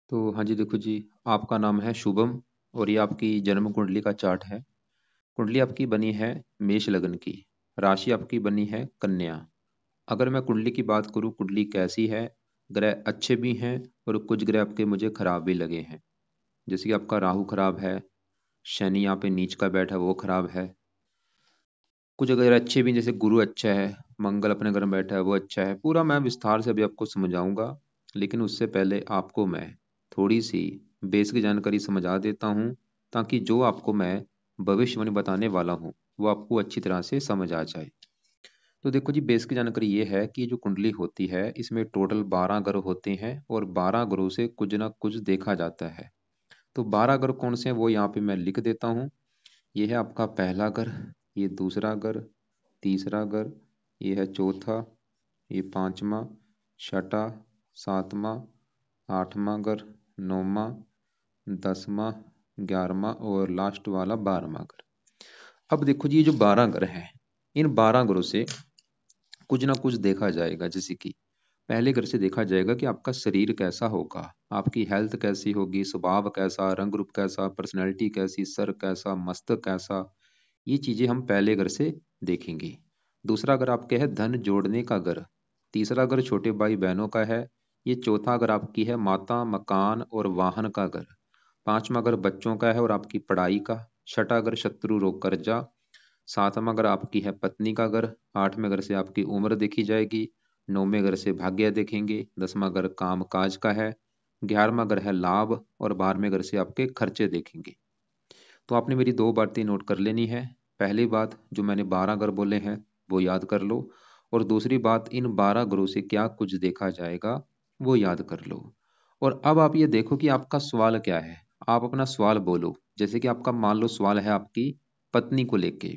तो हाँ जी, देखो जी, आपका नाम है शुभम और ये आपकी जन्म कुंडली का चार्ट है। कुंडली आपकी बनी है मेष लग्न की। राशि आपकी बनी है कन्या। अगर मैं कुंडली की बात करूँ, कुंडली कैसी है, ग्रह अच्छे भी हैं और कुछ ग्रह आपके मुझे खराब भी लगे हैं। जैसे कि आपका राहु खराब है, शनि यहाँ पे नीच का बैठा है वो खराब है। कुछ अगर अच्छे भी हैं, जैसे गुरु अच्छा है, मंगल अपने घर में बैठा है वो अच्छा है। पूरा मैं विस्तार से अभी आपको समझाऊंगा, लेकिन उससे पहले आपको मैं थोड़ी सी बेसिक जानकारी समझा देता हूँ, ताकि जो आपको मैं भविष्यवाणी बताने वाला हूँ वो आपको अच्छी तरह से समझ आ जाए। तो देखो जी, बेसिक जानकारी ये है कि जो कुंडली होती है इसमें टोटल 12 ग्रह होते हैं और 12 ग्रहों से कुछ ना कुछ देखा जाता है। तो 12 ग्रह कौन से हैं वो यहाँ पे मैं लिख देता हूँ। ये है आपका पहला घर, ये दूसरा घर, तीसरा घर, ये है चौथा, ये पांचवा, छठा, सातवां, आठवां घर, नौवां, 10वां, 11वां और लास्ट वाला 12वां घर। अब देखो जी, ये जो 12 घर हैं, इन 12 घरों से कुछ ना कुछ देखा जाएगा। जैसे कि पहले घर से देखा जाएगा कि आपका शरीर कैसा होगा, आपकी हेल्थ कैसी होगी, स्वभाव कैसा, रंग रूप कैसा, पर्सनैलिटी कैसी, सर कैसा, मस्तक कैसा। ये चीजें हम पहले घर से देखेंगे। दूसरा घर आपके है धन जोड़ने का घर। तीसरा घर छोटे भाई बहनों का है। ये चौथा घर आपकी है माता, मकान और वाहन का घर। पांचवा घर बच्चों का है और आपकी पढ़ाई का। छठा घर शत्रु रोग कर्जा। सातवां घर आपकी है पत्नी का घर। आठवें घर से आपकी उम्र देखी जाएगी। नौवें घर से भाग्य देखेंगे। 10वां घर काम काज का है। 11वां घर है लाभ और 12वें घर से आपके खर्चे देखेंगे। तो आपने मेरी दो बातें नोट कर लेनी है। पहली बात, जो मैंने 12 ग्रह बोले हैं वो याद कर लो। और दूसरी बात, इन 12 ग्रहों से क्या कुछ देखा जाएगा वो याद कर लो। और अब आप ये देखो कि आपका सवाल क्या है। आप अपना सवाल बोलो। जैसे कि आपका मान लो सवाल है आपकी पत्नी को लेके।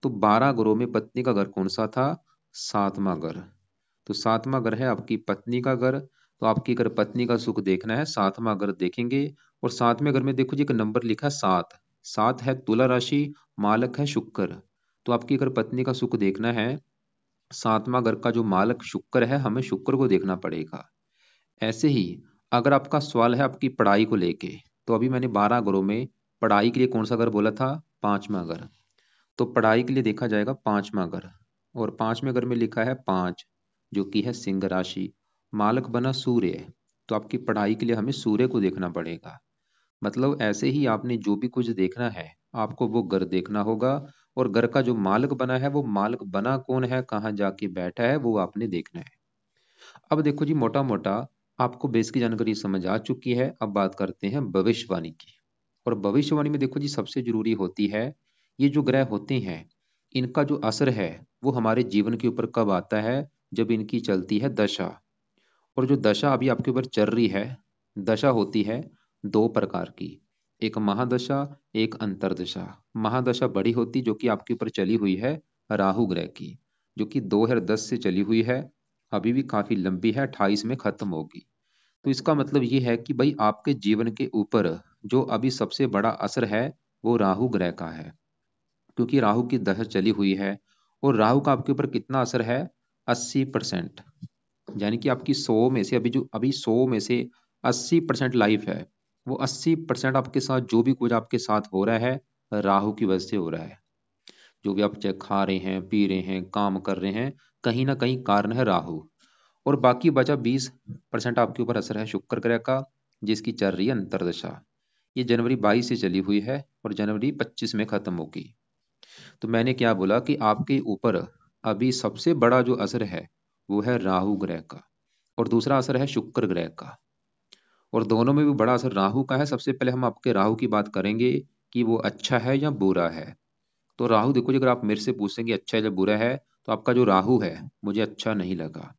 तो 12 ग्रहों में पत्नी का घर कौन सा था? सातवां घर। तो सातवां घर है आपकी पत्नी का घर। तो आपकी अगर पत्नी का सुख देखना है, सातवां घर देखेंगे। और सातवें घर में देखो जी, एक नंबर लिखा है 7। 7 है तुला राशि, मालक है शुक्र। तो आपकी अगर पत्नी का सुख देखना है, सातवां घर का जो मालक शुक्र है, हमें शुक्र को देखना पड़ेगा। ऐसे ही अगर आपका सवाल है आपकी पढ़ाई को लेके, तो अभी मैंने 12 घरों में पढ़ाई के लिए कौन सा घर बोला था? पांचवा घर। तो पढ़ाई के लिए देखा जाएगा पांचवा घर। और पांचवें घर में लिखा है 5, जो कि है सिंह राशि। मालक बना सूर्य। तो आपकी पढ़ाई के लिए हमें सूर्य को देखना पड़ेगा। मतलब ऐसे ही आपने जो भी कुछ देखना है, आपको वो घर देखना होगा। और घर का जो मालिक बना है, वो मालिक बना कौन है, कहाँ जाके बैठा है, वो आपने देखना है। अब देखो जी, मोटा मोटा आपको बेस की जानकारी समझ आ चुकी है। अब बात करते हैं भविष्यवाणी की। और भविष्यवाणी में देखो जी, सबसे जरूरी होती है, ये जो ग्रह होते हैं इनका जो असर है वो हमारे जीवन के ऊपर कब आता है? जब इनकी चलती है दशा। और जो दशा अभी आपके ऊपर चल रही है, दशा होती है दो प्रकार की। एक महादशा, एक अंतरदशा। महादशा बड़ी होती जो कि आपके ऊपर चली हुई है राहु ग्रह की, जो कि 2010 से चली हुई है। अभी भी काफी लंबी है, 28 में खत्म होगी। तो इसका मतलब ये है कि भाई आपके जीवन के ऊपर जो अभी सबसे बड़ा असर है वो राहु ग्रह का है, क्योंकि राहु की दशा चली हुई है। और राहु का आपके ऊपर कितना असर है? 80%। यानी कि आपकी 100 में से अभी 100 में से 80% लाइफ है, वो 80% आपके साथ जो भी कुछ आपके साथ हो रहा है, राहु की वजह से हो रहा है। जो भी आप चाहे खा रहे हैं, पी रहे हैं, काम कर रहे हैं, कहीं ना कहीं कारण है राहु। और बाकी बचा 20% आपके ऊपर असर है शुक्र ग्रह का, जिसकी चल रही है अंतरदशा। ये जनवरी 22 से चली हुई है और जनवरी 25 में खत्म होगी। तो मैंने क्या बोला कि आपके ऊपर अभी सबसे बड़ा जो असर है वो है राहु ग्रह का, और दूसरा असर है शुक्र ग्रह का। और दोनों में भी बड़ा असर राहु का है। सबसे पहले हम आपके राहु की बात करेंगे कि वो अच्छा है या बुरा है। तो राहु देखो जी, अगर आप मेरे से पूछेंगे अच्छा है या बुरा है, तो आपका जो राहु है मुझे अच्छा नहीं लगा।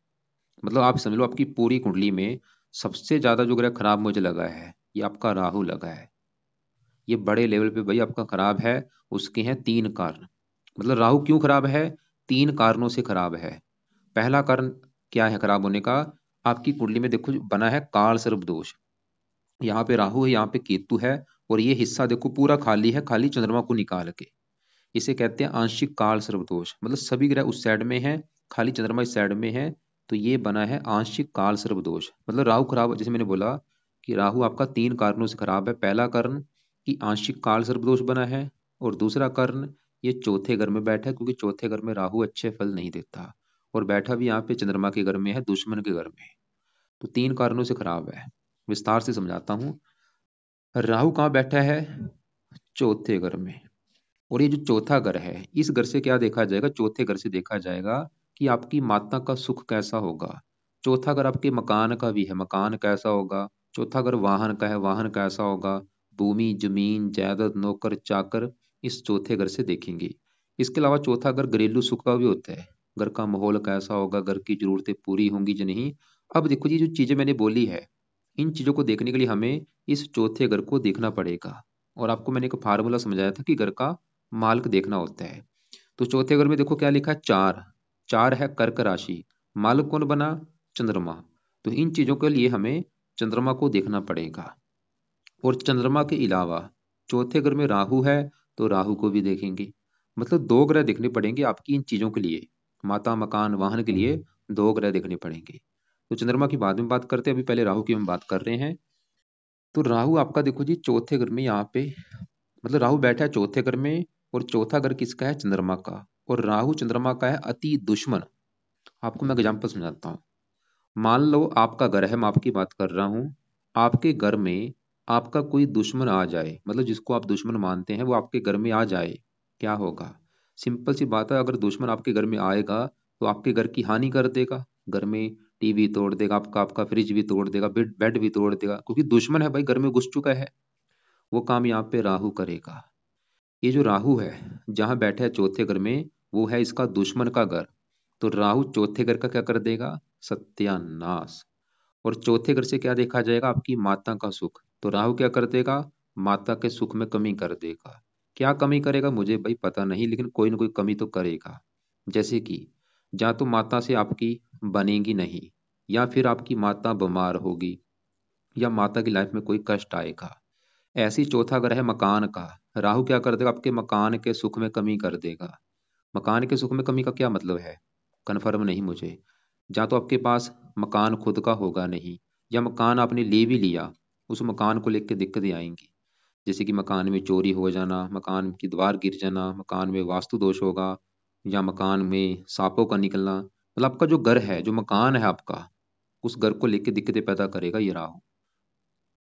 मतलब आप समझ लो आपकी पूरी कुंडली में सबसे ज्यादा जो ग्रह खराब मुझे लगा है, ये आपका राहु लगा है। ये बड़े लेवल पे भाई आपका खराब है। उसके हैं 3 कारण। मतलब राहु क्यों खराब है? 3 कारणों से खराब है। पहला कारण क्या है खराब होने का? आपकी कुंडली में देखो बना है काल सर्प दोष। यहाँ पे राहु है, यहाँ पे केतु है। और ये हिस्सा देखो पूरा खाली है, खाली चंद्रमा को निकाल के। इसे कहते हैं आंशिक काल सर्प दोष। मतलब सभी ग्रह उस साइड में है, खाली चंद्रमा इस साइड में है। तो ये बना है आंशिक काल सर्प दोष। मतलब राहु खराब, जैसे मैंने बोला कि राहु आपका 3 कारणों से खराब है। पहला कारण कि आंशिक काल सर्पदोष बना है, और दूसरा कारण ये चौथे घर में बैठा है, क्योंकि चौथे घर में राहु अच्छे फल नहीं देता, और बैठा भी यहाँ पे चंद्रमा के घर में है, दुश्मन के घर में। तो 3 कारणों से खराब है। विस्तार से समझाता हूँ। राहु कहाँ बैठा है? चौथे घर में। और ये जो चौथा घर है, इस घर से क्या देखा जाएगा? चौथे घर से देखा जाएगा कि आपकी माता का सुख कैसा होगा। चौथा घर आपके मकान का भी है, मकान कैसा होगा। चौथा घर वाहन का है, वाहन कैसा होगा। भूमि, जमीन, जायदाद, नौकर चाकर, इस चौथे घर से देखेंगे। इसके अलावा चौथा घर घरेलू सुख का भी होता है। घर का माहौल कैसा होगा, घर की जरूरतें पूरी होंगी या नहीं। अब देखो जी, जो चीजें मैंने बोली है, इन चीजों को देखने के लिए हमें इस चौथे घर को देखना पड़ेगा। और आपको मैंने एक फार्मूला समझाया था कि घर का मालिक देखना होता है। तो चौथे घर में देखो क्या लिखा है? 4। 4 है कर्क राशि। मालिक कौन बना? चंद्रमा। तो इन चीजों के लिए हमें चंद्रमा को देखना पड़ेगा। और चंद्रमा के अलावा चौथे घर में राहु है, तो राहु को भी देखेंगे। मतलब 2 ग्रह देखने पड़ेंगे आपकी इन चीजों के लिए। माता, मकान, वाहन के लिए 2 ग्रह देखने पड़ेंगे। तो चंद्रमा की बाद में बात करते हैं, अभी पहले राहु की हम बात कर रहे हैं। तो राहु आपका देखो जी चौथे घर में यहाँ पे, मतलब राहु बैठा है चौथे घर में, और चौथा घर किसका है? चंद्रमा का। और राहु चंद्रमा का है अति दुश्मन। आपको मैं एग्जांपल समझाता हूँ। मान लो आपका घर है, मैं आपकी बात कर रहा हूँ। आपके घर में आपका कोई दुश्मन आ जाए, मतलब जिसको आप दुश्मन मानते हैं वो आपके घर में आ जाए, क्या होगा? सिंपल सी बात है, अगर दुश्मन आपके घर में आएगा तो आपके घर की हानि कर देगा। घर में टीवी तोड़ देगा आपका, आपका फ्रिज भी तोड़ देगा, बेड बेड भी तोड़ देगा, क्योंकि दुश्मन है भाई, घर में घुस चुका है। वो काम यहाँ पे राहु करेगा। ये जो राहु है, जहां बैठा है चौथे घर में, वो है इसका दुश्मन का घर। तो राहु चौथे घर का क्या कर देगा? सत्यानाश। और चौथे घर से क्या देखा जाएगा? आपकी माता का सुख। तो राहु क्या कर देगा? माता के सुख में कमी कर देगा। क्या कमी करेगा मुझे भाई पता नहीं, लेकिन कोई ना कोई कमी तो करेगा। जैसे कि या तो माता से आपकी बनेगी नहीं, या फिर आपकी माता बीमार होगी, या माता की लाइफ में कोई कष्ट आएगा। ऐसी चौथा घर है मकान का। राहु क्या कर देगा? आपके मकान के सुख में कमी कर देगा। मकान के सुख में कमी का क्या मतलब है? कन्फर्म नहीं मुझे। या तो आपके पास मकान खुद का होगा नहीं, या मकान आपने ले भी लिया, उस मकान को लेकर दिक्कतें आएंगी। जैसे कि मकान में चोरी हो जाना, मकान की दीवार गिर जाना, मकान में वास्तु दोष होगा, या मकान में सांपों का निकलना। मतलब आपका जो घर है, जो मकान है आपका, उस घर को लेकर दिक्कतें पैदा करेगा ये राहु।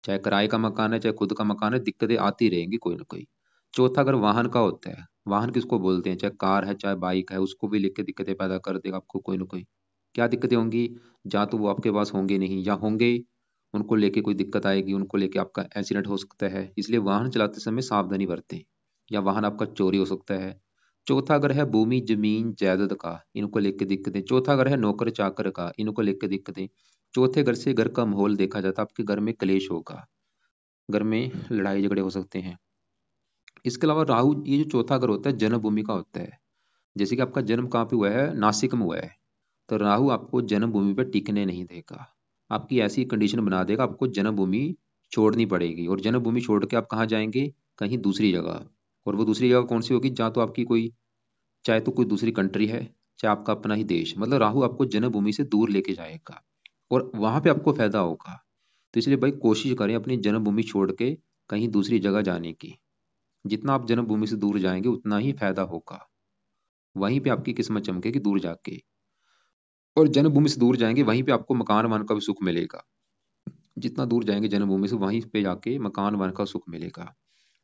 चाहे किराए का मकान है चाहे खुद का मकान है, दिक्कतें आती रहेंगी कोई ना कोई। चौथा अगर वाहन का होता है, वाहन किसको बोलते हैं? चाहे कार है चाहे बाइक है, उसको भी लेके दिक्कतें पैदा कर देगा आपको कोई ना कोई। क्या दिक्कतें होंगी? या तो वो आपके पास होंगे नहीं, या होंगे उनको लेके कोई दिक्कत आएगी, उनको लेके आपका एक्सीडेंट हो सकता है। इसलिए वाहन चलाते समय सावधानी बरतें, या वाहन आपका चोरी हो सकता है। चौथा अगर है भूमि, जमीन, जायदाद का, इनको लेके दिक्कतें। चौथा अगर है नौकर चाकर का, इनको लेके दिक्कतें। चौथे घर से घर का माहौल देखा जाता है, आपके घर में क्लेश होगा, घर में लड़ाई झगड़े हो सकते हैं। इसके अलावा राहु, ये जो चौथा घर होता है जन्मभूमि का होता है। जैसे कि आपका जन्म कहाँ पे हुआ है? नासिक में हुआ है। तो राहु आपको जन्मभूमि पे टिकने नहीं देगा। आपकी ऐसी कंडीशन बना देगा, आपको जन्मभूमि छोड़नी पड़ेगी। और जन्मभूमि छोड़ के आप कहाँ जाएंगे? कहीं दूसरी जगह। और वो दूसरी जगह कौन सी होगी? जहाँ तो आपकी कोई, चाहे तो कोई दूसरी कंट्री है, चाहे आपका अपना ही देश। मतलब राहु आपको जन्मभूमि से दूर लेके जाएगा, और वहां पे आपको फायदा होगा। तो इसलिए भाई कोशिश करें अपनी जन्मभूमि छोड़ के कहीं दूसरी जगह जाने की। जितना आप जन्मभूमि से दूर जाएंगे उतना ही फायदा होगा। वहीं पे आपकी किस्मत चमकेगी दूर जाके। और जन्मभूमि से दूर जाएंगे वहीं पे आपको मकान वन का भी सुख मिलेगा। जितना दूर जाएंगे जन्मभूमि से, वहीं पे जाके मकान वन का सुख मिलेगा।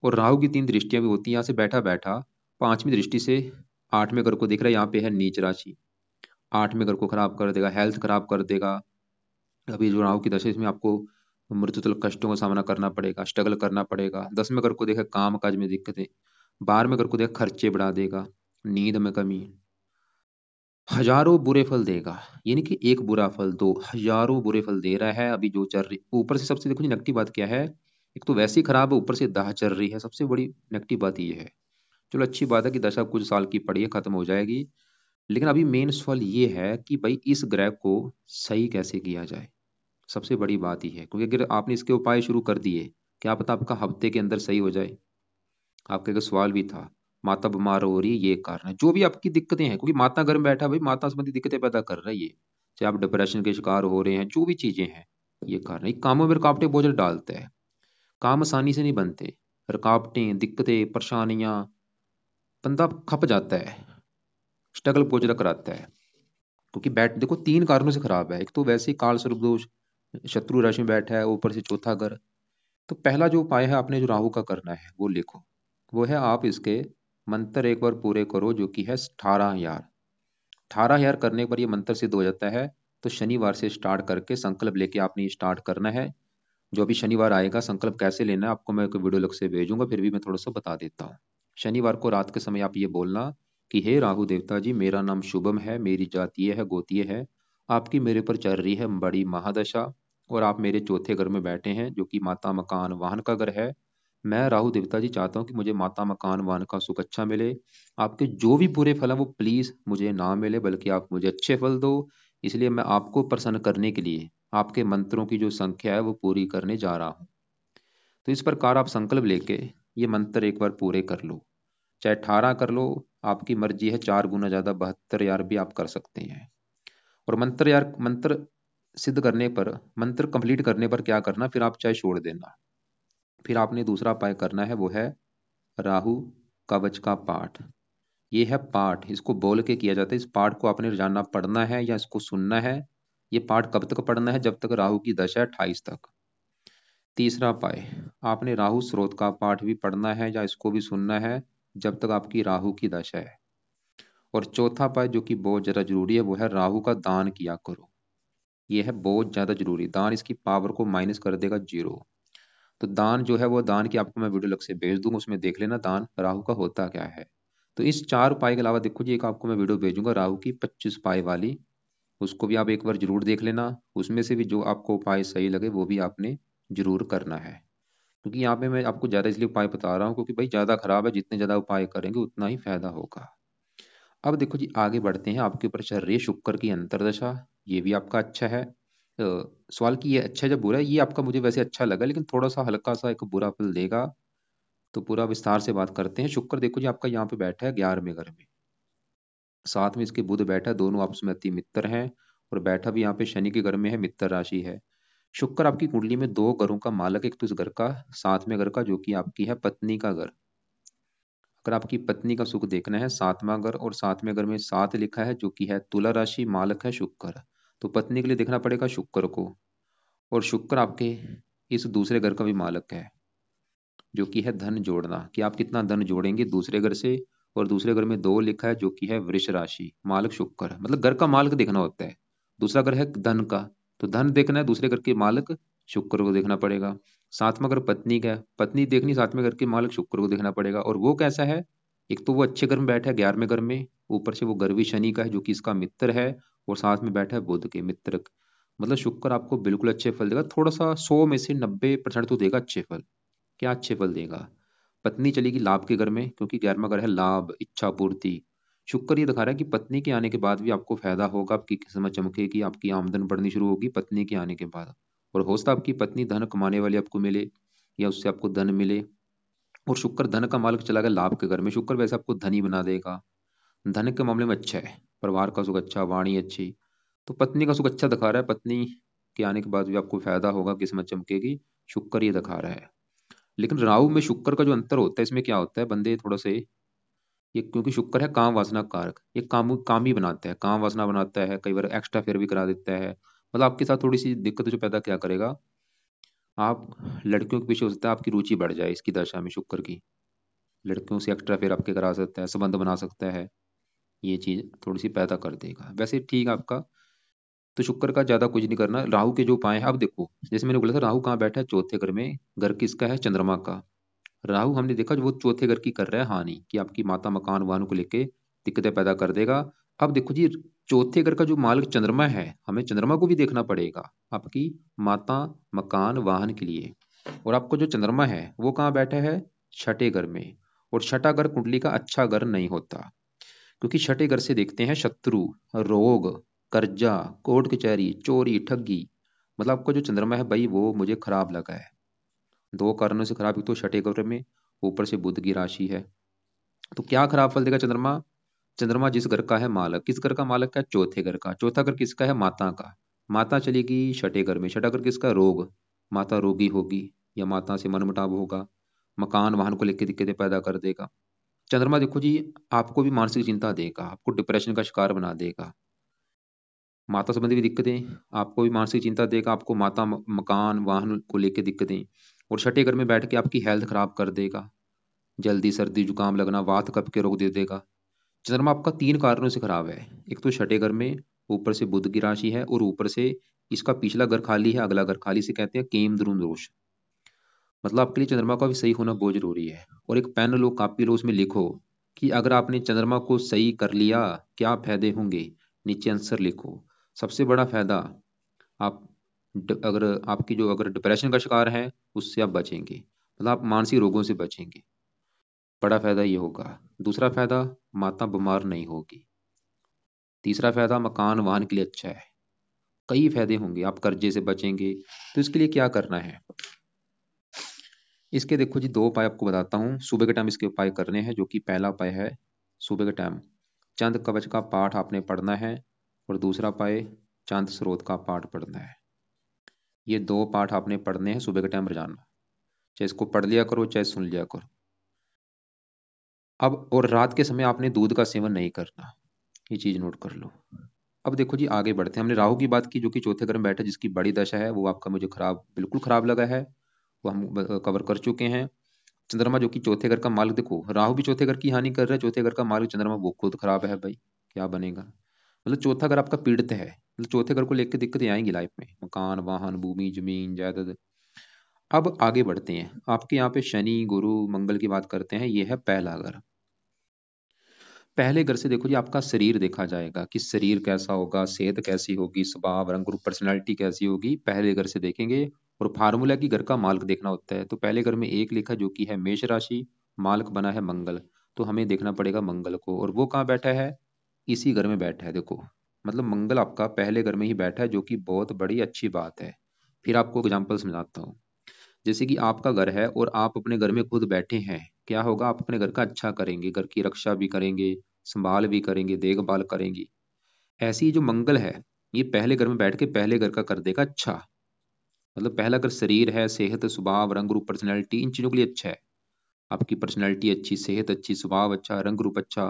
और राहु की 3 दृष्टियां भी होती हैं। यहाँ से बैठा बैठा 5वीं दृष्टि से 8वें घर को देख रहा है। यहाँ पे है नीच राशि। 8वें घर को खराब कर देगा, हेल्थ खराब कर देगा। अभी जो राहु की दशा है, इसमें आपको मृत्युतल कष्टों का सामना करना पड़ेगा, स्ट्रगल करना पड़ेगा। 10वें घर को देखा काम काज में दिक्कतें। 12वें घर को देखा खर्चे बढ़ा देगा, नींद में कमी। हजारों बुरे फल देगा, यानी कि एक बुरा फल, दो हजारों बुरे फल दे रहा है अभी जो चल रही। ऊपर से सबसे देखो जी नेगेटिव बात क्या है? एक तो वैसे ही खराब है, ऊपर से दाह चल रही है। सबसे बड़ी नेगेटिव बात ये है। चलो अच्छी बात है कि दशा कुछ साल की पड़ी है, खत्म हो जाएगी। लेकिन अभी मेन सवाल ये है कि भाई इस ग्रह को सही कैसे किया जाए। सबसे बड़ी बात ये है, क्योंकि अगर आपने इसके उपाय शुरू कर दिए, क्या पता आपका हफ्ते के अंदर सही हो जाए। आपका एक सवाल भी था, माता बीमार हो रही है, ये कारण है। जो भी आपकी दिक्कतें हैं, क्योंकि माता घर में बैठा है भाई, माता संबंधी दिक्कतें पैदा कर रहा है ये। चाहे आप डिप्रेशन के शिकार हो रहे हैं, जो भी चीजें हैं, ये कारण, कामों में रुकावटें बहुत ज्यादा डालता है। काम आसानी से नहीं बनते, रुकावटें, दिक्कतें, परेशानियां, बंदा खप जाता है, स्ट्रगल बहुत ज्यादा कराता है। क्योंकि बैठ देखो 3 कारणों से खराब है। एक तो वैसे ही काल स्वरूप दोष, शत्रु राशि में बैठा है, ऊपर से चौथा घर। तो पहला जो उपाय है आपने जो राहु का करना है वो लिखो। वो है आप इसके मंत्र एक बार पूरे करो, जो कि है 18,000। 18,000 करने पर ये मंत्र सिद्ध हो जाता है। तो शनिवार से स्टार्ट करके संकल्प लेके आपने ये स्टार्ट करना है। जो अभी शनिवार आएगा, संकल्प कैसे लेना है आपको मैं एक वीडियो अलग से भेजूंगा, फिर भी मैं थोड़ा सा बता देता हूँ। शनिवार को रात के समय आप ये बोलना कि हे राहु देवता जी, मेरा नाम शुभम है, मेरी जातीय है, गोतीय है, आपकी मेरे पर चल रही है बड़ी महादशा, और आप मेरे चौथे घर में बैठे हैं जो कि माता मकान वाहन का घर है। मैं राहु देवता जी चाहता हूँ कि मुझे माता मकान वाहन का सुख अच्छा मिले। आपके जो भी बुरे फल है वो प्लीज मुझे ना मिले, बल्कि आप मुझे अच्छे फल दो। इसलिए मैं आपको प्रसन्न करने के लिए आपके मंत्रों की जो संख्या है वो पूरी करने जा रहा हूँ। तो इस प्रकार आप संकल्प लेके ये मंत्र एक बार पूरे कर लो, चाहे 18 कर लो, आपकी मर्जी है। 4 गुना ज्यादा 72 यार भी आप कर सकते हैं। और मंत्र यार, मंत्र सिद्ध करने पर, मंत्र कंप्लीट करने पर क्या करना, फिर आप चाहे छोड़ देना। फिर आपने दूसरा उपाय करना है, वो है राहु कवच का पाठ। ये है पाठ, इसको बोल के किया जाता है। इस पाठ को आपने रोजाना पढ़ना है या इसको सुनना है। ये पाठ कब तक पढ़ना है, जब तक राहु की दशा है 28 तक। तीसरा उपाय, आपने राहु स्रोत का पाठ भी पढ़ना है या इसको भी सुनना है जब तक आपकी राहु की दशा है। और चौथा उपाय जो कि बहुत ज्यादा जरूरी है, वो है राहु का दान किया करो। ये है बहुत ज्यादा जरूरी, दान इसकी पावर को माइनस कर देगा 0। तो दान जो है, वो दान की आपको मैं वीडियो अलग से भेज दूंगा, उसमें देख लेना दान राहु का होता क्या है। तो इस 4 उपाय के अलावा देखो जी, एक आपको मैं वीडियो भेजूंगा राहु की 25 उपाय वाली, उसको भी आप एक बार जरूर देख लेना। उसमें से भी जो आपको उपाय सही लगे वो भी आपने जरूर करना है। क्योंकि यहाँ पे मैं आपको ज्यादा इसलिए उपाय बता रहा हूँ क्योंकि भाई ज्यादा खराब है, जितने ज्यादा उपाय करेंगे उतना ही फायदा होगा। अब देखो जी, आगे बढ़ते हैं। आपके ऊपर चल रही है शुक्र की अंतर्दशा, ये भी आपका अच्छा है। सवाल की ये अच्छा है जब बुरा है, ये आपका मुझे वैसे अच्छा लगा, लेकिन थोड़ा सा हल्का सा एक बुरा फल देगा। तो पूरा विस्तार से बात करते हैं। शुक्र देखो जी आपका यहाँ पे बैठा है 11वें घर में, साथ में इसके बुध बैठा है, दोनों आपस में अति मित्र हैं। और बैठा भी यहाँ पे शनि के घर में है, मित्र राशि है। शुक्र आपकी कुंडली में 2 घरों का मालक, एक तो इस घर का, 7वें घर का जो कि आपकी है पत्नी का घर। अगर आपकी पत्नी का सुख देखना है, 7वां घर, और 7वें घर में 7 लिखा है जो कि है तुला राशि, मालक है शुक्र। तो पत्नी के लिए देखना पड़ेगा शुक्र को। और शुक्र आपके इस दूसरे घर का भी मालक है, जो कि है धन जोड़ना, कि आप कितना धन जोड़ेंगे दूसरे घर से। और दूसरे घर में 2 लिखा है जो कि है वृष राशि, मालक शुक्र है, मतलब घर का मालक देखना होता है। दूसरा घर है धन का, तो धन देखना है, दूसरे घर के मालक शुक्र को देखना पड़ेगा। 7वां घर पत्नी का है, पत्नी देखनी, 7वें घर के मालक शुक्र को देखना पड़ेगा। और वो कैसा है, एक तो वो अच्छे घर में बैठा है 11वें घर में, ऊपर से वो घर भी शनि का है जो कि इसका मित्र है, और साथ में बैठा है बुध के मित्र। मतलब शुक्र आपको बिल्कुल अच्छे फल देगा, थोड़ा सा 100 में से 90% तो देगा अच्छे फल। क्या अच्छे फल देगा, पत्नी चलेगी लाभ के घर में, क्योंकि 11वां घर है लाभ, इच्छा पूर्ति। शुक्र ये दिखा रहा है कि पत्नी के आने के बाद भी आपको फायदा होगा, आपकी किस्मत चमकेगी, आपकी आमदन बढ़नी शुरू होगी पत्नी के आने के बाद। और हो सकता है आपकी पत्नी धन कमाने वाली आपको मिले, या उससे आपको धन मिले। और शुक्र धन का मालक चला गया लाभ के घर में, शुक्र वैसे आपको धनी बना देगा। धन के मामले में अच्छा है, परिवार का सुख अच्छा, वाणी अच्छी। तो पत्नी का सुख अच्छा दिखा रहा है, पत्नी के आने के बाद भी आपको फायदा होगा, किस्मत चमकेगी, शुक्र ये दिखा रहा है। लेकिन राहु में शुक्र का जो अंतर होता है, इसमें क्या होता है, बंदे थोड़ा से, ये क्योंकि शुक्र है काम वासना कारक, ये काम ही बनाता है, काम वासना बनाता है, कई बार एक्स्ट्रा फेयर भी करा देता है। मतलब आपके साथ थोड़ी सी दिक्कत जो पैदा क्या करेगा, आप लड़कियों के पीछे हो सकता है आपकी रुचि बढ़ जाए इसकी दशा में शुक्र की, लड़कियों से एक्स्ट्रा फेयर आपके करा सकता है, संबंध बना सकता है। ये चीज थोड़ी सी पैदा कर देगा, वैसे ठीक है आपका। तो शुक्र का ज्यादा कुछ नहीं करना। राहु के जो उपाय है, अब देखो जैसे मैंने बोला था, राहु कहाँ बैठा है, चौथे घर में। घर किसका है, चंद्रमा का। राहु हमने देखा जो वो चौथे घर की कर रहा है हानि, कि आपकी माता मकान वाहन को लेके दिक्कतें पैदा कर देगा। अब देखो जी, चौथे घर का जो मालिक चंद्रमा है, हमें चंद्रमा को भी देखना पड़ेगा आपकी माता मकान वाहन के लिए। और आपको जो चंद्रमा है वो कहाँ बैठा है, छठे घर में। और छठा घर कुंडली का अच्छा घर नहीं होता, क्योंकि छठे घर से देखते हैं शत्रु, रोग, कर्जा, कोर्ट कचहरी, चोरी, ठगी। मतलब आपको जो चंद्रमा है भाई वो मुझे खराब लगा है। 2 कारणों से खराब, एक तो छठे घर में, ऊपर से बुध की राशि है। तो क्या खराब फल देगा चंद्रमा, चंद्रमा जिस घर का है मालक, किस घर का मालक है, चौथे घर का। चौथा घर किसका है, माता का। माता चलेगी छठे घर में, छठा घर किसका, रोग, माता रोगी होगी या माता से मनमुटाव होगा, मकान वाहन को लेकर दिक्कतें पैदा कर देगा। चंद्रमा देखो जी आपको भी मानसिक चिंता देगा, आपको डिप्रेशन का शिकार बना देगा। माता संबंधी भी दिक्कतें, आपको भी मानसिक चिंता देगा, आपको माता मकान वाहन को लेकर दिक्कतें, और छठे घर में बैठ के आपकी हेल्थ खराब कर देगा, जल्दी सर्दी जुकाम लगना, वात कफ के रोग दे देगा। चंद्रमा आपका तीन कारणों से खराब है, एक तो छठे घर में, ऊपर से बुध की राशि है, और ऊपर से इसका पिछला घर खाली है, अगला घर खाली, से कहते हैं केम द्रुम दोष। मतलब आपके लिए चंद्रमा का भी सही होना बहुत जरूरी है। और एक पेन लो, कॉपी लो, उसमें लिखो कि अगर आपने चंद्रमा को सही कर लिया क्या फायदे होंगे, नीचे आंसर लिखो। सबसे बड़ा फायदा, आप अगर आपकी जो अगर डिप्रेशन का शिकार है उससे आप बचेंगे, मतलब आप मानसिक रोगों से बचेंगे, बड़ा फायदा ये होगा। दूसरा फायदा, माता बीमार नहीं होगी। तीसरा फायदा, मकान वाहन के लिए अच्छा है। कई फायदे होंगे, आप कर्जे से बचेंगे। तो इसके लिए क्या करना है, इसके देखो जी दो उपाय आपको बताता हूँ। सुबह के टाइम इसके उपाय करने हैं, जो कि पहला उपाय है सुबह के टाइम चंद कवच का पाठ आपने पढ़ना है, और दूसरा उपाय चंद स्रोत का पाठ पढ़ना है। ये दो पाठ आपने पढ़ने हैं सुबह के टाइम रोजाना, चाहे इसको पढ़ लिया करो चाहे सुन लिया करो। अब और रात के समय आपने दूध का सेवन नहीं करना, ये चीज नोट कर लो। अब देखो जी आगे बढ़ते हैं। हमने राहु की बात की, जो कि चौथे घर में बैठा, जिसकी बड़ी दशा है, वो आपका मुझे खराब, बिल्कुल खराब लगा है, वो हम कवर कर चुके हैं। चंद्रमा जो कि चौथे घर का मालिक, देखो राहु भी चौथे घर की हानि कर रहा है, चौथे घर का मालिक चंद्रमा वो खुद खराब है भाई, क्या बनेगा। मतलब चौथा घर आपका पीड़ित है, मतलब चौथे घर को लेकर दिक्कतें आएंगी लाइफ में, मकान वाहन भूमि जमीन जायदाद। अब आगे बढ़ते हैं, आपके यहाँ पे शनि गुरु मंगल की बात करते हैं। ये है पहला घर। पहले घर से देखो जी आपका शरीर देखा जाएगा कि शरीर कैसा होगा, सेहत कैसी होगी, स्वभाव रंग रूप पर्सनैलिटी कैसी होगी, पहले घर से देखेंगे। और फार्मूला की घर का मालिक देखना होता है, तो पहले घर में एक लिखा जो कि है मेष राशि, मालिक बना है मंगल, तो हमें देखना पड़ेगा मंगल को। और वो कहाँ बैठा है, इसी घर में बैठा है देखो, मतलब मंगल आपका पहले घर में ही बैठा है, जो कि बहुत बड़ी अच्छी बात है। फिर आपको एग्जाम्पल समझाता हूँ। जैसे कि आपका घर है और आप अपने घर में खुद बैठे हैं, क्या होगा, आप अपने घर का अच्छा करेंगे, घर की रक्षा भी करेंगे, संभाल भी करेंगे, देखभाल करेंगे। ऐसी जो मंगल है, ये पहले घर में बैठ के पहले घर का कर देगा अच्छा। मतलब पहला घर शरीर है, सेहत स्वभाव रंग रूप पर्सनैलिटी, इन चीजों के लिए अच्छा है। आपकी पर्सनैलिटी अच्छी, सेहत अच्छी, स्वभाव अच्छा, रंग रूप अच्छा,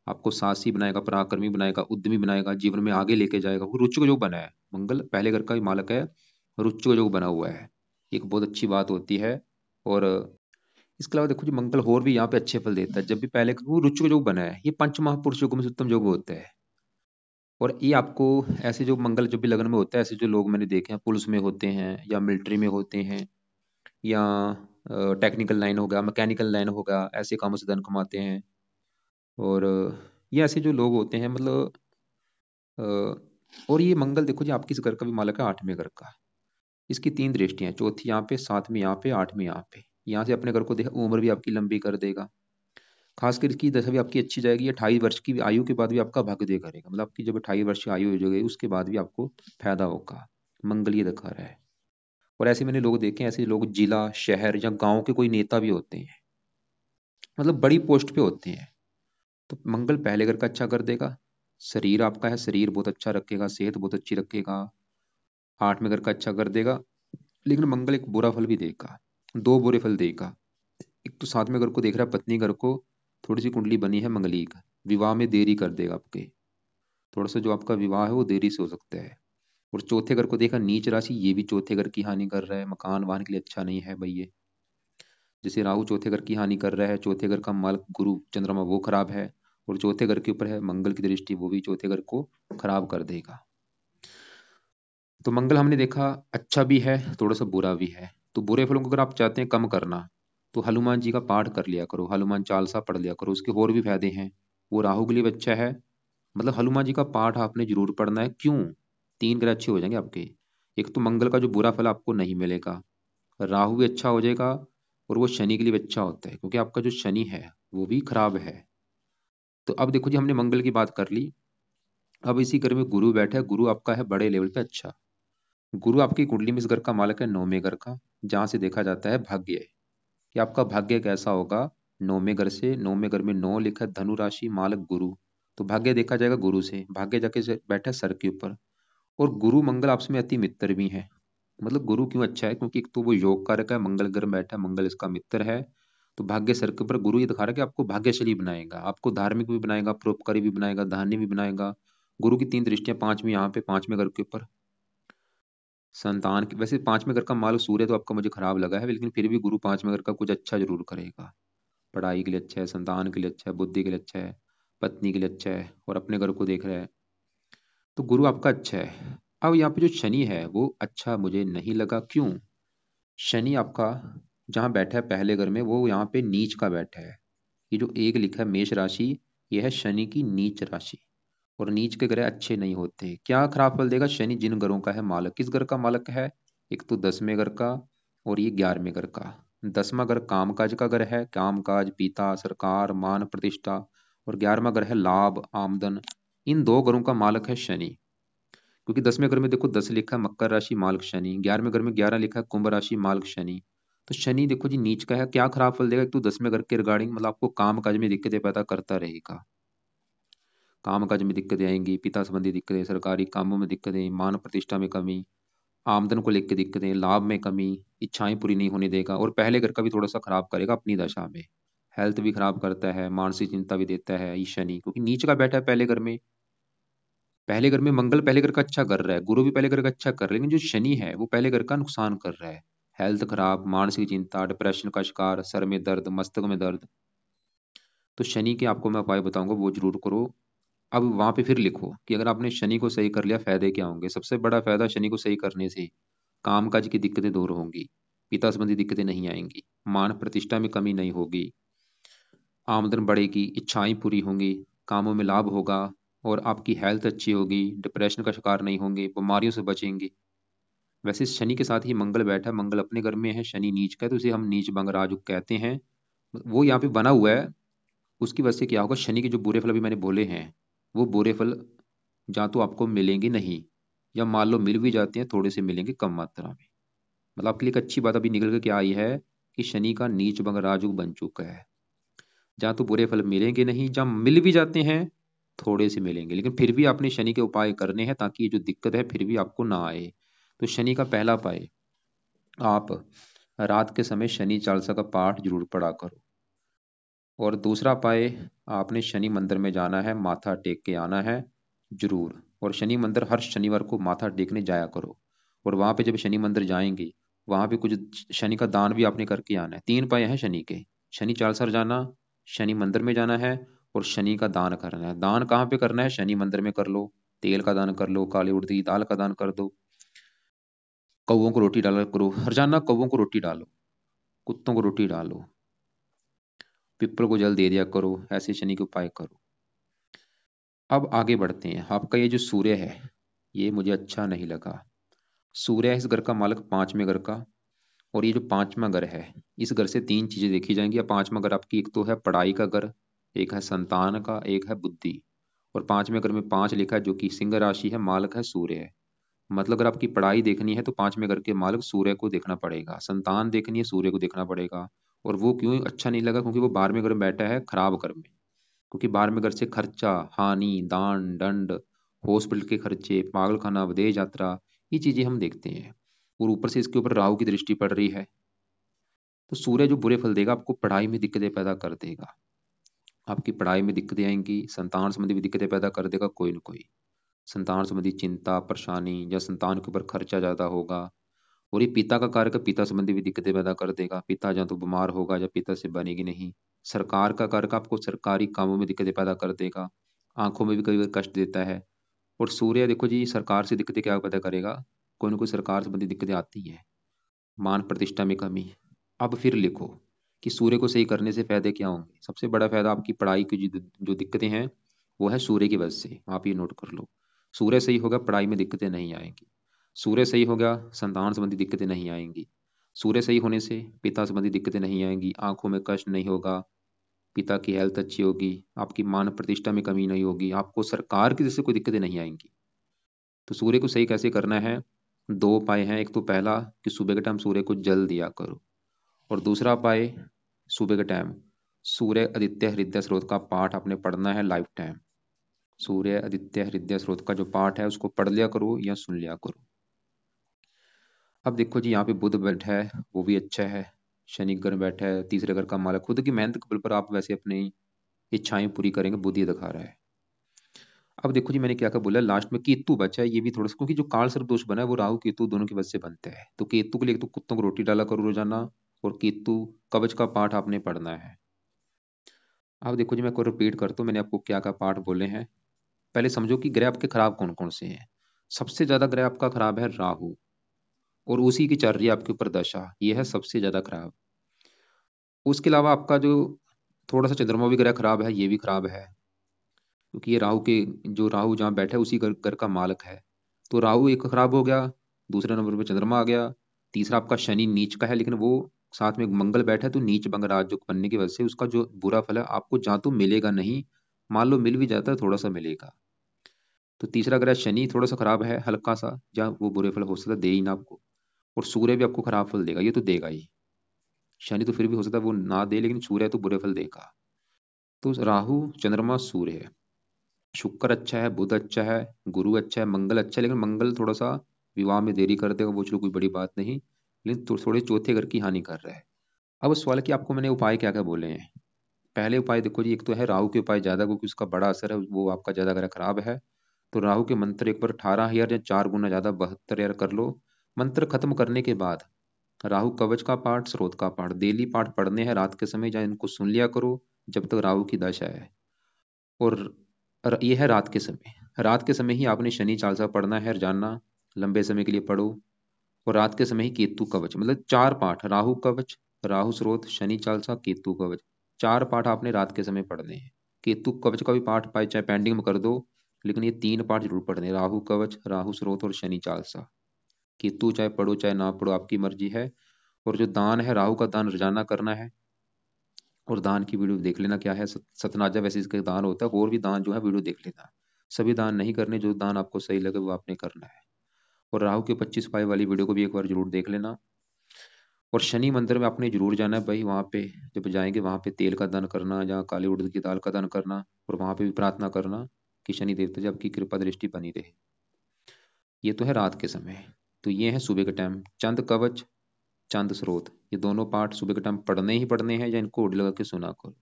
आपको साहसी बनाएगा, पराक्रमी बनाएगा, उद्यमी बनाएगा, जीवन में आगे लेके जाएगा। वो रुचि को जो बना है, मंगल पहले घर का ही मालक है, रुचि को जो बना हुआ है, एक बहुत अच्छी बात होती है। और इसके अलावा देखो जी मंगल और भी यहाँ पे अच्छे फल देता है, जब भी पहले वो रुचि को योग बना है, ये पंच महापुरुष योग में से उत्तम योग होता है। और ये आपको ऐसे जो मंगल जब भी लगन में होता है, ऐसे जो लोग मैंने देखे हैं पुलिस में होते हैं या मिलिट्री में होते हैं या टेक्निकल लाइन होगा, मैकेनिकल लाइन होगा, ऐसे कामों से धन कमाते हैं। और ये ऐसे जो लोग होते हैं, मतलब अ, और ये मंगल देखो जी आपकी इस घर का भी मालक है, आठवें घर का। इसकी तीन दृष्टियां, चौथी यहाँ पे, सातवीं यहाँ पे, आठवीं यहाँ पे। यहाँ से अपने घर को देखा, उम्र भी आपकी लंबी कर देगा, खासकर इसकी दशा भी आपकी अच्छी जाएगी। 28 वर्ष की आयु के बाद भी आपका भाग्य करेगा, मतलब आपकी जब 28 वर्ष की आयु हो जाएगी उसके बाद भी आपको फायदा होगा, मंगल ये दिखा रहा है। और ऐसे मैंने लोग देखे हैं, ऐसे लोग जिला शहर या गांव के कोई नेता भी होते हैं, मतलब बड़ी पोस्ट पे होते हैं। तो मंगल पहले घर का अच्छा कर देगा, शरीर आपका है, शरीर बहुत अच्छा रखेगा, सेहत बहुत अच्छी रखेगा, आठवें घर का अच्छा कर देगा। लेकिन मंगल एक बुरा फल भी देगा, दो बुरे फल देगा। एक तो सातवें घर को देख रहा है, पत्नी घर को, थोड़ी सी कुंडली बनी है मंगली का, विवाह में देरी कर देगा आपके, थोड़ा सा जो आपका विवाह है वो देरी से हो सकता है। और चौथे घर को देखा नीच राशि, ये भी चौथे घर की हानि कर रहा है, मकान वाहन के लिए अच्छा नहीं है भाई ये। जैसे राहु चौथे घर की हानि कर रहा है, चौथे घर का मालिक गुरु चंद्रमा वो खराब है, और चौथे घर के ऊपर है मंगल की दृष्टि, वो भी चौथे घर को खराब कर देगा। तो मंगल हमने देखा अच्छा भी है, थोड़ा सा बुरा भी है। तो बुरे फलों को अगर आप चाहते हैं कम करना, तो हनुमान जी का पाठ कर लिया करो, हनुमान चालीसा पढ़ लिया करो, उसके और भी फायदे हैं। वो राहु के लिए भी अच्छा है, मतलब हनुमान जी का पाठ आपने जरूर पढ़ना है। क्यों, तीन ग्रह अच्छे हो जाएंगे आपके। एक तो मंगल का जो बुरा फल आपको नहीं मिलेगा, राहु भी अच्छा हो जाएगा, और वो शनि के लिए भी अच्छा होता है, क्योंकि आपका जो शनि है वो भी खराब है। तो अब देखो जी हमने मंगल की बात कर ली, अब इसी घर में गुरु बैठा है, गुरु आपका है बड़े लेवल पे अच्छा। गुरु आपकी कुंडली में इस घर का मालक है, नौवें घर का, जहां से देखा जाता है भाग्य, कि आपका भाग्य कैसा होगा। नौवें घर से, नौवें घर में नौ लिखा है, धनु राशि मालक गुरु, तो भाग्य देखा जाएगा गुरु से। भाग्य जाके बैठा है सर के ऊपर, और गुरु मंगल आपस में अति मित्र भी हैं। मतलब गुरु क्यों अच्छा है, क्योंकि एक तो वो योग कारक है, मंगल ग्रह में बैठा है, मंगल इसका मित्र है। तो भाग्य सर के ऊपर गुरु ये दिखा रहा है कि आपको भाग्यशाली बनाएगा, आपको धार्मिक भी बनाएगा, परोपकारी भी बनाएगा, धान्य भी बनाएगा। गुरु की तीन दृष्टियां, पांचवी यहाँ पे पांचवें घर के ऊपर संतान की। वैसे पांचवें घर का माल सूर्य तो आपका मुझे खराब लगा है, लेकिन फिर भी गुरु पांचवें घर का कुछ अच्छा जरूर करेगा। पढ़ाई के लिए अच्छा है, संतान के लिए अच्छा है, बुद्धि के लिए अच्छा है, पत्नी के लिए अच्छा है, और अपने घर को देख रहा है। तो गुरु आपका अच्छा है। अब यहाँ पे जो शनि है वो अच्छा मुझे नहीं लगा। क्यों? शनि आपका जहाँ बैठा है पहले घर में, वो यहाँ पे नीच का बैठा है। ये जो एक लिखा है मेष राशि, ये है शनि की नीच राशि। और नीच के ग्रह अच्छे नहीं होते। क्या खराब फल देगा? शनि जिन ग्रहों का है मालक, किस घर का मालक है? एक तो 10वें घर का, और ये 11वें घर का। 10वां घर कामकाज का घर है, कामकाज, पिता, सरकार, मान प्रतिष्ठा। और 11वां घर है लाभ, आमदन। इन दो घरों का मालक है शनि। क्योंकि 10वें घर में देखो 10 लिखा है मकर राशि मालक शनि, 11वें घर में 11 लिखा है कुंभ राशि मालक शनि। तो शनि देखो जी नीच का है। क्या खराब फल देगा? एक तो 10वें घर के रिगार्डिंग, मतलब आपको काम काज में दिक्कतें पैदा करता रहेगा। काम काज में दिक्कतें आएंगी, पिता संबंधी दिक्कतें, सरकारी कामों में दिक्कतें, मान प्रतिष्ठा में कमी, आमदन को लेकर दिक्कतें, लाभ में कमी, इच्छाएं पूरी नहीं होने देगा। और पहले घर का भी थोड़ा सा खराब करेगा अपनी दशा में। हेल्थ भी खराब करता है, मानसिक चिंता भी देता है ये शनि, क्योंकि नीच का बैठा है पहले घर में। पहले घर में मंगल पहले घर का अच्छा कर रहा है, गुरु भी पहले घर का अच्छा कर रहा है, लेकिन जो शनि है वो पहले घर का नुकसान कर रहा है। हेल्थ खराब, मानसिक चिंता, डिप्रेशन का शिकार, सर में दर्द, मस्तक में दर्द। तो शनि के आपको मैं उपाय बताऊंगा, वो जरूर करो। अब वहां पे फिर लिखो कि अगर आपने शनि को सही कर लिया फायदे क्या होंगे। सबसे बड़ा फायदा शनि को सही करने से कामकाज की दिक्कतें दूर होंगी, पिता संबंधी दिक्कतें नहीं आएंगी, मान प्रतिष्ठा में कमी नहीं होगी, आमदन बढ़ेगी, इच्छाएं पूरी होंगी, कामों में लाभ होगा, और आपकी हेल्थ अच्छी होगी, डिप्रेशन का शिकार नहीं होंगे, बीमारियों से बचेंगे। वैसे शनि के साथ ही मंगल बैठा है, मंगल अपने घर में है, शनि नीच का है, तो इसे हम नीच भंग राजु कहते हैं। वो यहाँ पे बना हुआ है। उसकी वजह से क्या होगा, शनि के जो बुरे फल अभी मैंने बोले हैं, वो बुरे फल या तो आपको मिलेंगे नहीं, या मान लो मिल भी जाते हैं थोड़े से मिलेंगे कम मात्रा में। मतलब आपके लिए एक अच्छी बात अभी निकल के क्या आई है कि शनि का नीच भंग राजु बन चुका है। जहाँ तो बुरे फल मिलेंगे नहीं, जहाँ मिल भी जाते हैं थोड़े से मिलेंगे, लेकिन फिर भी आपने शनि के उपाय करने हैं ताकि ये जो दिक्कत है फिर भी आपको ना आए। तो शनि का पहला उपाय, आप रात के समय शनि चालीसा का पाठ जरूर पढ़ा करो। और दूसरा उपाय, आपने शनि मंदिर में जाना है, माथा टेक के आना है जरूर। और शनि मंदिर हर शनिवार को माथा टेकने जाया करो। और वहां पे जब शनि मंदिर जाएंगे, वहां पे कुछ शनि का दान भी आपने करके आना है। तीन उपाय हैं शनि के: शनि चालीसा जाना, शनि मंदिर में जाना है, और शनि का दान करना है। दान कहाँ पे करना है? शनि मंदिर में कर लो, तेल का दान कर लो, काली उड़द की दाल का दान कर दो, कौवों को रोटी डाला करो, रोजाना कौवों को रोटी डालो, कुत्तों को रोटी डालो, पिपल को जल दे दिया करो। ऐसे शनि के उपाय करो। अब आगे बढ़ते हैं। आपका ये जो सूर्य है, ये मुझे अच्छा नहीं लगा। सूर्य है इस घर का मालक, पांचवें घर का। और ये जो पांचवा घर है, इस घर से तीन चीजें देखी जाएंगी। या पांचवा घर आपकी, एक तो है पढ़ाई का घर, एक है संतान का, एक है बुद्धि। और पांचवें घर में पांच लिखा है, जो कि सिंह राशि है, मालक है सूर्य है। मतलब अगर आपकी पढ़ाई देखनी है तो पांचवें घर के मालक सूर्य को देखना पड़ेगा, संतान देखनी है सूर्य को देखना पड़ेगा। और वो क्यों अच्छा नहीं लगा? क्योंकि वो 12वें घर में बैठा है, खराब घर में। क्योंकि 12वें घर से खर्चा, हानि, दान दंड, हॉस्पिटल के खर्चे, पागलखाना, विदेश यात्रा, ये चीजें हम देखते हैं। और ऊपर से इसके ऊपर राहु की दृष्टि पड़ रही है। तो सूर्य जो बुरे फल देगा, आपको पढ़ाई में दिक्कतें पैदा कर देगा। आपकी पढ़ाई में दिक्कतें आएंगी, संतान संबंधी भी दिक्कतें पैदा कर देगा कोई ना कोई। संतान संबंधी चिंता, परेशानी, या संतान के ऊपर खर्चा ज्यादा होगा। और ये पिता का कारक है, पिता संबंधी भी दिक्कतें पैदा कर देगा। पिता या तो बीमार होगा, या पिता से बनेगी नहीं। सरकार का कारक आपको सरकारी कामों में दिक्कतें पैदा कर देगा। आंखों में भी कई बार कष्ट देता है। और सूर्य देखो जी, सरकार से दिक्कतें क्या पैदा करेगा? कोई ना कोई सरकार संबंधी दिक्कतें आती हैं, मान प्रतिष्ठा में कमी। अब फिर लिखो कि सूर्य को सही करने से फायदे क्या होंगे। सबसे बड़ा फायदा, आपकी पढ़ाई की जो दिक्कतें हैं, वो है सूर्य की वजह से। आप ये नोट कर लो। सूर्य सही होगा, पढ़ाई में दिक्कतें नहीं आएंगी। सूर्य सही होगा, संतान संबंधी दिक्कतें नहीं आएंगी। सूर्य सही होने से पिता संबंधी दिक्कतें नहीं आएंगी, आंखों में कष्ट नहीं होगा, पिता की हेल्थ अच्छी होगी, आपकी मान प्रतिष्ठा में कमी नहीं होगी, आपको सरकार की जैसे कोई दिक्कतें नहीं आएंगी। तो सूर्य को सही कैसे करना है? दो उपाय हैं। एक तो पहला कि सुबह के टाइम सूर्य को जल दिया करो। और दूसरा उपाय, सुबह के टाइम सूर्य आदित्य हृदय स्रोत का पाठ आपने पढ़ना है लाइफ टाइम। सूर्य, आदित्य, हृदय, स्रोत का जो पाठ है उसको पढ़ लिया करो या सुन लिया करो। अब देखो जी, यहाँ पे बुध बैठा है, वो भी अच्छा है। शनि ग्रह बैठा है, तीसरे घर का मालक, खुद की मेहनत के बल पर आप वैसे अपनी इच्छाएं पूरी करेंगे, बुध ये दिखा रहा है। अब देखो जी, मैंने क्या क्या बोला, लास्ट में केतु बचा है, ये भी थोड़ा सा, क्योंकि जो काल सर्प दोष बना है वो राहु केतु दोनों की वजह से बनता है। तो केतु के लिए एक तो कुत्तों को रोटी डाला करो रोजाना, और केतु कवच का पाठ आपने पढ़ना है। अब देखो जी, मैं को रिपीट करता हूँ, मैंने आपको क्या क्या पाठ बोले हैं। पहले समझो कि ग्रह आपके खराब कौन कौन से हैं। सबसे ज्यादा ग्रह आपका खराब है राहु, और उसी की चल रही है आपके ऊपर दशा, ये है सबसे ज्यादा खराब। उसके अलावा आपका जो थोड़ा सा चंद्रमा भी ग्रह खराब है, ये भी खराब है, क्योंकि ये राहु के, जो राहु जहाँ बैठा है उसी घर का मालक है। तो राहु एक खराब हो गया, दूसरे नंबर पे चंद्रमा आ गया, तीसरा आपका शनि नीच का है, लेकिन वो साथ में मंगल बैठा है, तो नीच बंग राजयोग बनने की वजह से उसका जो बुरा फल है आपको जहाँ तो मिलेगा नहीं, मान लो मिल भी जाता है थोड़ा सा मिलेगा। तो तीसरा ग्रह शनि थोड़ा सा खराब है हल्का सा, जहाँ वो बुरे फल हो सकता है दे ही ना आपको। और सूर्य भी आपको खराब फल देगा, ये तो देगा ही। शनि तो फिर भी हो सकता है वो ना दे, लेकिन सूर्य तो बुरे फल देगा। तो राहु, चंद्रमा, सूर्य, शुक्र अच्छा है, बुध अच्छा है, गुरु अच्छा है, मंगल अच्छा है, लेकिन मंगल थोड़ा सा विवाह में देरी कर देगा, वो चलो कोई बड़ी बात नहीं, लेकिन थोड़े चौथे घर की हानि कर रहा है। अब उस सवाल की आपको मैंने उपाय क्या क्या बोले हैं। पहले उपाय देखो जी, एक तो है राहु के उपाय ज्यादा, क्योंकि उसका बड़ा असर है, वो आपका ज्यादा अगर खराब है तो राहु के मंत्र एक बार 18,000 या 4 गुना ज्यादा 72,000 कर लो। मंत्र खत्म करने के बाद राहु कवच का पाठ, स्रोत का पाठ, डेली पाठ पढ़ने हैं रात के समय, या इनको सुन लिया करो जब तक राहु की दशा है। और ये है रात के समय, रात के समय ही आपने शनि चालीसा पढ़ना है रोजाना, लंबे समय के लिए पढ़ो। और रात के समय ही केतु कवच, मतलब 4 पाठ, राहु कवच, राहु स्रोत, शनि चालीसा, केतु कवच, 4 पाठ आपने रात के समय पढ़ने हैं। केतु कवच का भी पाठ पाए चाहे पेंडिंग में कर दो, लेकिन ये 3 पाठ जरूर पढ़ने हैं, राहु कवच, राहु स्रोत और शनि चालीसा। केतु चाहे पढ़ो चाहे ना पढ़ो, आपकी मर्जी है। और जो दान है, राहु का दान रोजाना करना है। और दान की वीडियो देख लेना क्या है, सतनाजा वैसे इसका दान होता है, और भी दान जो है वीडियो देख लेना। सभी दान नहीं करने, जो दान आपको सही लगे वो आपने करना है। और राहु के 25 उपाय वाली वीडियो को भी एक बार जरूर देख लेना। और शनि मंदिर में आपने जरूर जाना है भाई, वहां पे जब जाएंगे वहां पे तेल का दान करना, जहाँ काली उड़द की दाल का दान करना, और वहां पे भी प्रार्थना करना कि शनि देवता जी आपकी कृपा दृष्टि बनी रहे। ये तो है रात के समय। तो ये है सुबह के टाइम, चंद कवच, चंद स्रोत, ये दोनों पाठ सुबह के टाइम पढ़ने ही पढ़ने हैं, या इनको ओढ़ लगा के सुना करो।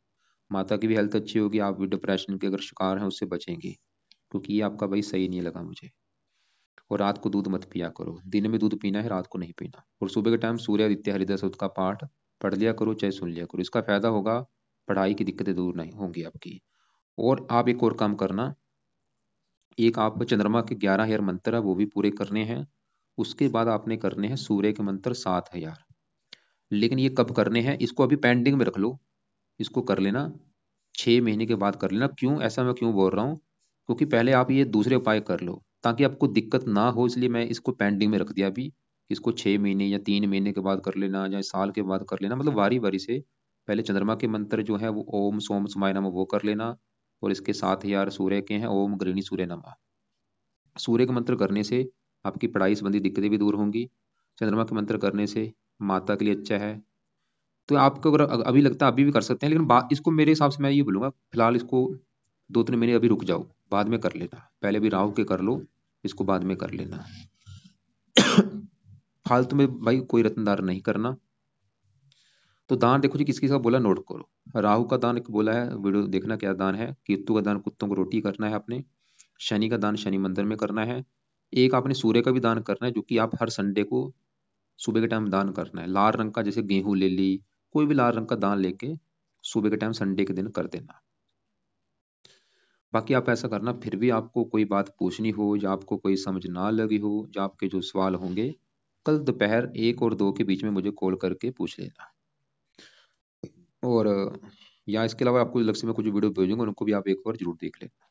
माता की भी हेल्थ अच्छी होगी, आप भी डिप्रेशन के अगर शिकार हैं उससे बचेंगे, क्योंकि ये आपका भाई सही नहीं लगा मुझे। और रात को दूध मत पिया करो, दिन में दूध पीना है, रात को नहीं पीना। और सुबह के टाइम सूर्य, आदित्य, हृदय सूक्त का पाठ पढ़ लिया करो चाहे सुन लिया करो, इसका फायदा होगा, पढ़ाई की दिक्कतें दूर नहीं होंगी आपकी। और आप एक और काम करना, एक आप चंद्रमा के 11,000 मंत्र है वो भी पूरे करने हैं। उसके बाद आपने करने हैं सूर्य के मंत्र 7,000। लेकिन ये कब करने हैं, इसको अभी पेंडिंग में रख लो, इसको कर लेना 6 महीने के बाद कर लेना। क्यों ऐसा मैं क्यों बोल रहा हूँ, क्योंकि पहले आप ये दूसरे उपाय कर लो ताकि आपको दिक्कत ना हो, इसलिए मैं इसको पेंडिंग में रख दिया अभी। इसको 6 महीने या 3 महीने के बाद कर लेना, या साल के बाद कर लेना, मतलब वारी वारी से। पहले चंद्रमा के मंत्र जो है वो ओम सोम समाय नमः वो कर लेना। और इसके 7,000 सूर्य के हैं, ओम गृहिणी सूर्य नमः। सूर्य के मंत्र करने से आपकी पढ़ाई संबंधी दिक्कतें भी दूर होंगी। चंद्रमा के मंत्र करने से माता के लिए अच्छा है। तो आपको अगर अभी लगता है अभी भी कर सकते हैं, लेकिन इसको मेरे हिसाब से मैं ये बोलूंगा, फिलहाल इसको 2-3 महीने अभी रुक जाओ, बाद में कर लेना। पहले भी राहु के कर लो, इसको बाद में कर लेना। फालतू में भाई कोई रत्नदान नहीं करना। तो दान देखो जी, किसकी का बोला नोट करो। राहु का दान एक बोला है, वीडियो देखना क्या दान है। केतु का दान कुत्तों को रोटी करना है आपने। शनि का दान शनि मंदिर में करना है। एक आपने सूर्य का भी दान करना है, जो कि आप हर संडे को सुबह के टाइम दान करना है। लाल रंग का जैसे गेहूं ले ली, कोई भी लाल रंग का दान लेके सुबह के टाइम संडे के दिन कर देना। बाकी आप ऐसा करना, फिर भी आपको कोई बात पूछनी हो या आपको कोई समझ ना लगी हो, या आपके जो सवाल होंगे, कल दोपहर 1 और 2 के बीच में मुझे कॉल करके पूछ लेना। और या इसके अलावा आपको अलग से मैं कुछ वीडियो भेजूंगा, उनको भी आप एक बार जरूर देख लेना।